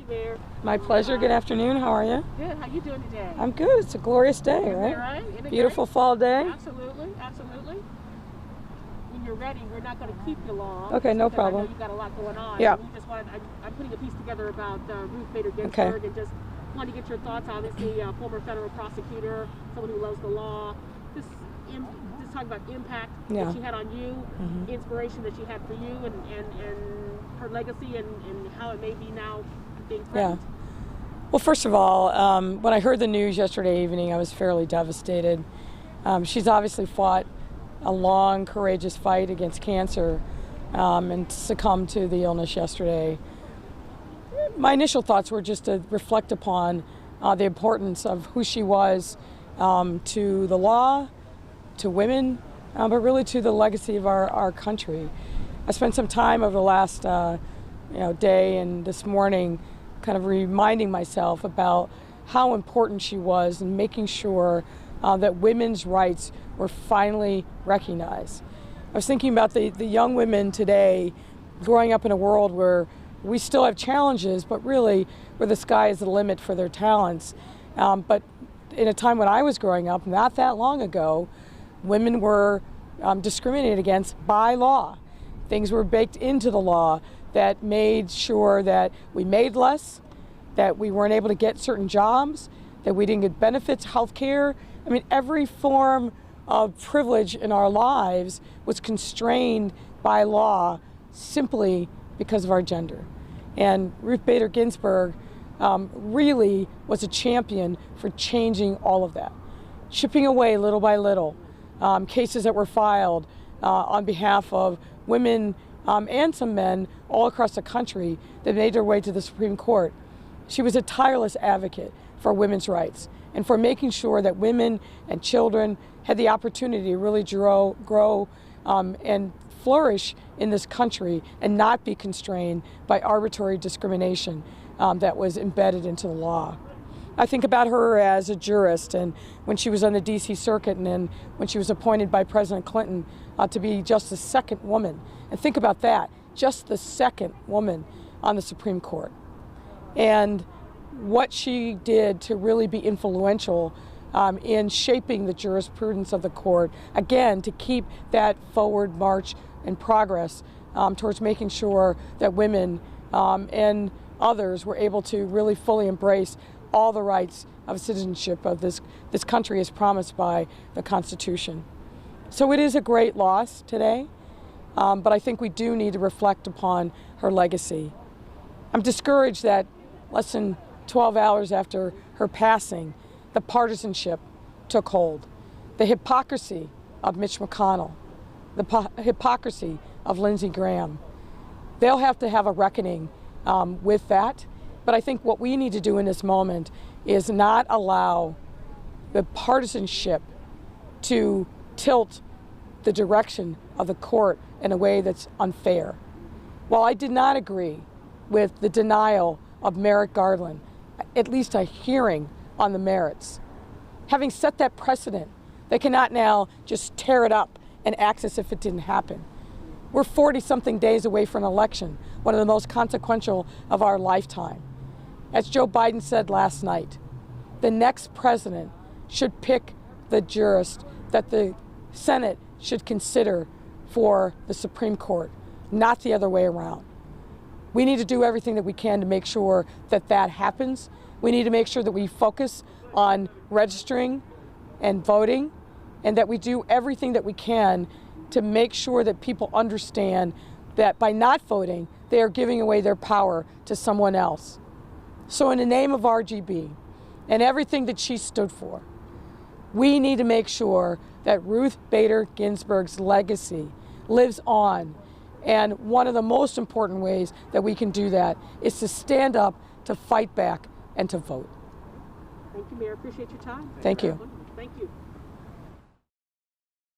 you, Mayor. My pleasure. Good afternoon. How are you? Good. How you doing today? I'm good. It's a glorious day, Isn't right? that right? Isn't it Beautiful great? fall day. Absolutely, absolutely. When you're ready, we're not going to keep you long. Okay, no because problem. I know you've got a lot going on. Yeah. We just wanted, I'm putting a piece together about Ruth Bader Ginsburg, and just wanted to get your thoughts. Obviously, former federal prosecutor, someone who loves the law. Just talking about impact that she had on you, inspiration that she had for you, and her legacy, and how it may be now being threatened. Yeah. Well, first of all, when I heard the news yesterday evening, I was fairly devastated. She's obviously fought a long, courageous fight against cancer and succumbed to the illness yesterday. My initial thoughts were just to reflect upon the importance of who she was to the law, to women, but really to the legacy of our country. I spent some time over the last day and this morning kind of reminding myself about how important she was in making sure that women's rights were finally recognized. I was thinking about the young women today growing up in a world where we still have challenges, but really where the sky is the limit for their talents. But in a time when I was growing up, not that long ago, women were discriminated against by law. Things were baked into the law that made sure that we made less, that we weren't able to get certain jobs, that we didn't get benefits, health care. I mean, every form of privilege in our lives was constrained by law simply because of our gender. And Ruth Bader Ginsburg really was a champion for changing all of that, chipping away little by little cases that were filed on behalf of women and some men all across the country that made their way to the Supreme Court. She was a tireless advocate for women's rights and for making sure that women and children had the opportunity to really grow and flourish in this country and not be constrained by arbitrary discrimination that was embedded into the law. I think about her as a jurist, and when she was on the D.C. Circuit, and then when she was appointed by President Clinton to be just the second woman. And think about that, just the second woman on the Supreme Court. And what she did to really be influential in shaping the jurisprudence of the court, again, to keep that forward march and progress towards making sure that women and others were able to really fully embrace all the rights of citizenship of this country as promised by the Constitution. So it is a great loss today, but I think we do need to reflect upon her legacy. I'm discouraged that less than 12 hours after her passing, the partisanship took hold. The hypocrisy of Mitch McConnell, the hypocrisy of Lindsey Graham. They'll have to have a reckoning with that. But I think what we need to do in this moment is not allow the partisanship to tilt the direction of the court in a way that's unfair. While I did not agree with the denial of Merrick Garland, at least a hearing on the merits, having set that precedent, they cannot now just tear it up and act as if it didn't happen. We're 40-something days away from an election, one of the most consequential of our lifetime. As Joe Biden said last night, the next president should pick the jurist that the Senate should consider for the Supreme Court, not the other way around. We need to do everything that we can to make sure that that happens. We need to make sure that we focus on registering and voting, and that we do everything that we can to make sure that people understand that by not voting, they are giving away their power to someone else. So in the name of RGB and everything that she stood for, we need to make sure that Ruth Bader Ginsburg's legacy lives on. And one of the most important ways that we can do that is to stand up, to fight back, and to vote. Thank you, Mayor. Appreciate your time. Thank you. Thank you.